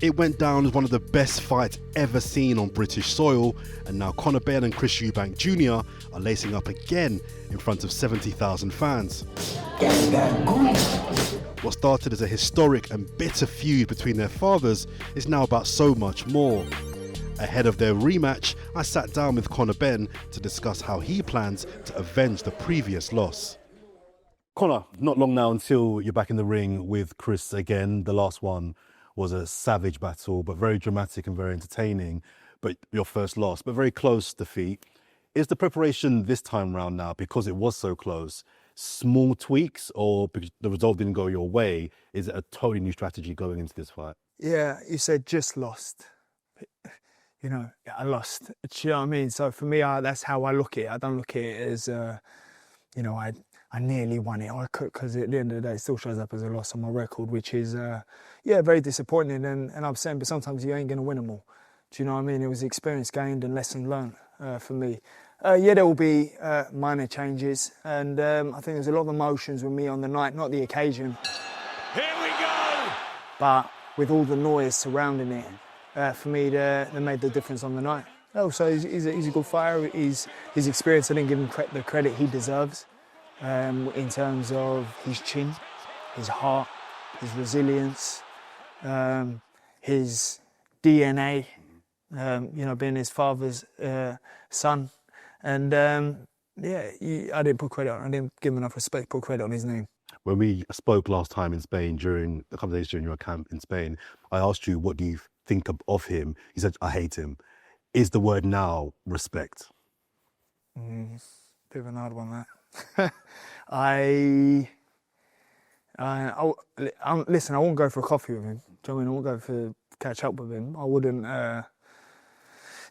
It went down as one of the best fights ever seen on British soil, and now Conor Benn and Eubank Jr are lacing up again in front of 70,000 fans. What started as a historic and bitter feud between their fathers is now about so much more. Ahead of their rematch, I sat down with Conor Benn to discuss how he plans to avenge the previous loss. Conor, not long now until you're back in the ring with Chris again. The last one was a savage battle, but very dramatic and very entertaining. But your first loss, but very close defeat. Is the preparation this time round now, because it was so close, small tweaks, or because the result didn't go your way, is it a totally new strategy going into this fight? Yeah, you said just lost. You know, I lost. Do you know what I mean? So for me, that's how I look at it. I don't look at it as, you know, I nearly won it. I could, because at the end of the day, it still shows up as a loss on my record, which is, yeah, very disappointing and upsetting. But sometimes you ain't going to win them all. Do you know what I mean? It was experience gained and lesson learned for me. Yeah, there will be minor changes, and I think there's a lot of emotions with me on the night, not the occasion. Here we go! But with all the noise surrounding it, for me, they made the difference on the night. Also, he's a good fighter. His experience, I didn't give him the credit he deserves in terms of his chin, his heart, his resilience, his DNA, you know, being his father's son. And yeah, I didn't put credit on. I didn't give him enough respect. Put credit on his name. When we spoke last time in Spain, during a couple of days during your camp in Spain, I asked you, what do you think of him? You said, I hate him. Is the word now respect? Bit of an hard one, that. Listen, I won't go for a coffee with him. Do you know what I mean? I won't go for catch up with him. I wouldn't.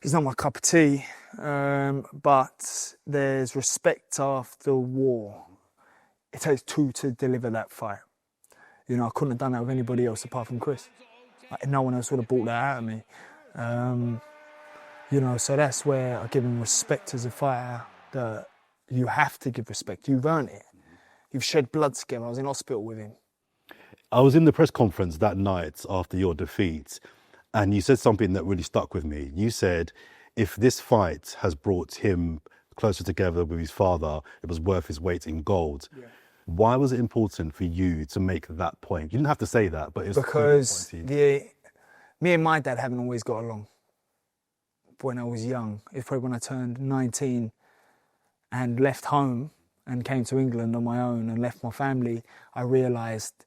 He's not my cup of tea. But there's respect after war. It takes two to deliver that fight. You know, I couldn't have done that with anybody else apart from Chris. Like, no one else would have brought that out of me. You know, so that's where I give him respect as a fighter, that you have to give respect. You've earned it. You've shed blood together. I was in hospital with him. I was in the press conference that night after your defeat, and you said something that really stuck with me. You said, if this fight has brought him closer together with his father, it was worth his weight in gold. Yeah. Why was it important for you to make that point? You didn't have to say that, but it's because me and my dad haven't always got along. When I was young, it's probably when I turned 19 and left home and came to England on my own and left my family, I realised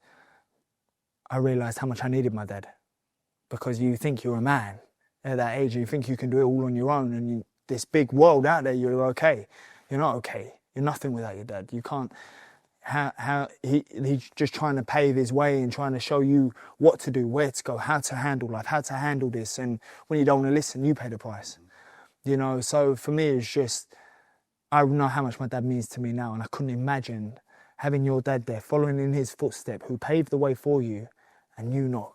how much I needed my dad. Because you think you're a man at that age, you think you can do it all on your own, and this big world out there, you're okay. You're not okay. You're nothing without your dad. You can't. He's just trying to pave his way and trying to show you what to do, where to go, how to handle life, how to handle this. And when you don't want to listen, you pay the price. You know, so for me, it's just, I know how much my dad means to me now, and I couldn't imagine having your dad there, following in his footsteps, who paved the way for you, and you not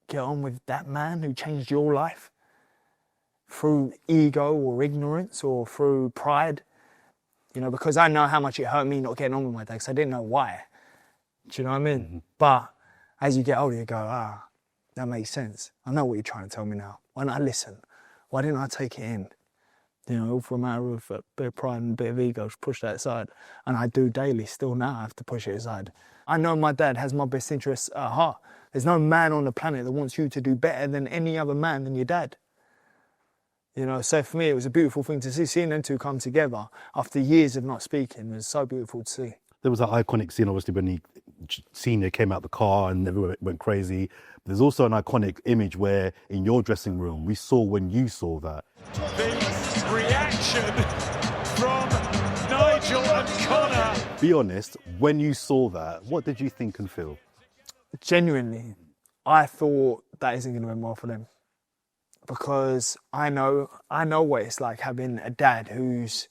get on with that man who changed your life through ego or ignorance or through pride. You know, because I know how much it hurt me not getting on with my dad, because I didn't know why. Do you know what I mean? Mm-hmm. But as you get older, you go, that makes sense. I know what you're trying to tell me now. Why not listen? Why didn't I take it in? You know, all for a matter of a bit of pride and a bit of ego, just push that aside. And I do daily. Still now I have to push it aside. I know my dad has my best interests at heart. There's no man on the planet that wants you to do better than any other man than your dad. You know, so for me, it was a beautiful thing to see. Seeing them two come together after years of not speaking was so beautiful to see. There was that iconic scene, obviously, when Senior came out the car and everyone went crazy. There's also an iconic image where, in your dressing room, we saw when you saw that. The reaction from Nigel and Conor. Be honest, when you saw that, what did you think and feel? Genuinely, I thought that isn't going to end well for them. Because I know what it's like having a dad who's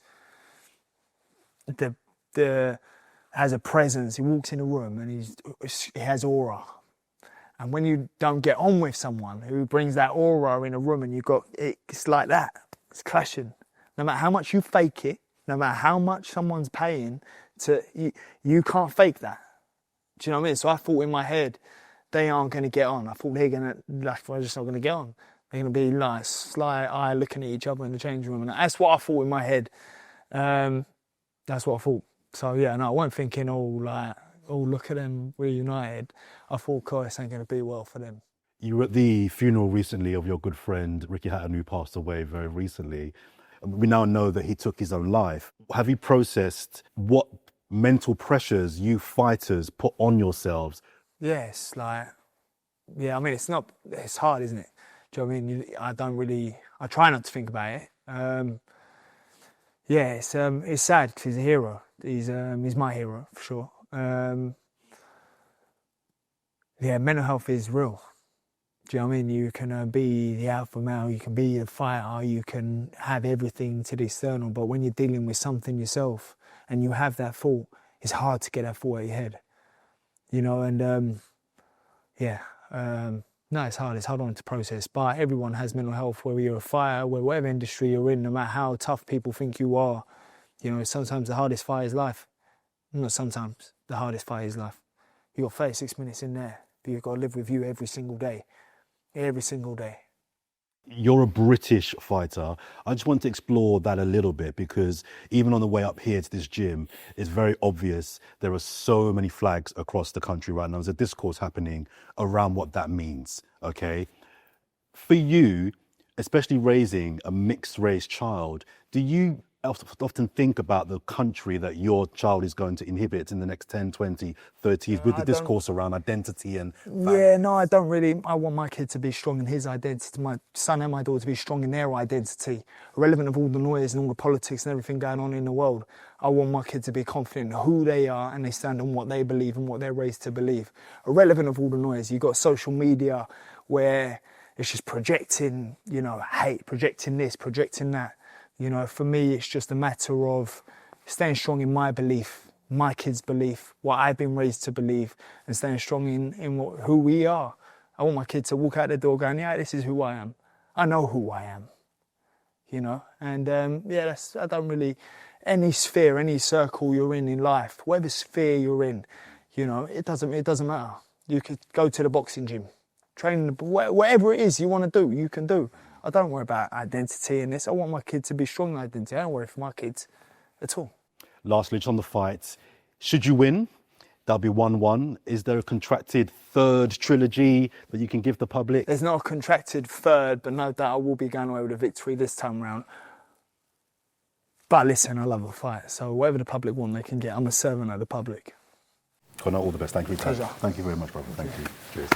has a presence. He walks in a room and he has aura. And when you don't get on with someone who brings that aura in a room, and it's like that. It's clashing. No matter how much you fake it, no matter how much someone's paying, you can't fake that. Do you know what I mean? So I thought in my head they aren't going to get on. I thought they're just not going to get on. They're going to be like sly eye looking at each other in the changing room. And that's what I thought in my head. That's what I thought. So yeah, no, I wasn't thinking, look at them, we're united. I thought, God, this ain't going to be well for them. You were at the funeral recently of your good friend Ricky Hatton, who passed away very recently. We now know that he took his own life. Have you processed what mental pressures you fighters put on yourselves? Yes, I mean, it's hard, isn't it? Do you know what I mean? I try not to think about it. It's sad because he's a hero. He's my hero, for sure. Mental health is real. Do you know what I mean? You can be the alpha male, you can be the fighter, you can have everything to the external, but when you're dealing with something yourself and you have that thought, it's hard to get that thought out of your head. You know, and no, it's hard to process, but everyone has mental health, whether you're a fighter, whatever industry you're in, no matter how tough people think you are. You know, sometimes the hardest fight is life. Not sometimes, the hardest fight is life. You got 36 minutes in there, but you've got to live with you every single day. Every single day. You're a British fighter. I just want to explore that a little bit, because even on the way up here to this gym, it's very obvious there are so many flags across the country right now. There's a discourse happening around what that means, okay? For you, especially raising a mixed race child, do you often think about the country that your child is going to inhabit in the next 10, 20, 30 years with the discourse around identity and family? Yeah, no, I don't really. I want my kid to be strong in his identity, my son and my daughter to be strong in their identity, irrelevant of all the noise and all the politics and everything going on in the world. I want my kid to be confident in who they are and they stand on what they believe and what they're raised to believe. Irrelevant of all the noise. You've got social media where it's just projecting, hate, projecting this, projecting that. For me, it's just a matter of staying strong in my belief, my kids' belief, what I've been raised to believe, and staying strong in who we are. I want my kid to walk out the door going, yeah, this is who I am. I know who I am, And I don't really, any sphere, any circle you're in life, whatever sphere you're in, it doesn't matter. You could go to the boxing gym, train, whatever it is you want to do, you can do. I don't worry about identity in this. I want my kid to be strong in identity. I don't worry for my kids at all. Lastly, just on the fight, should you win, that'll be 1-1. Is there a contracted third trilogy that you can give the public? There's not a contracted third, but no doubt I will be going away with a victory this time round. But listen, I love a fight, so whatever the public want, they can get. I'm a servant of the public. Conor, all the best. Thank you. Pleasure. Thank you very much, brother. Thank you. Cheers.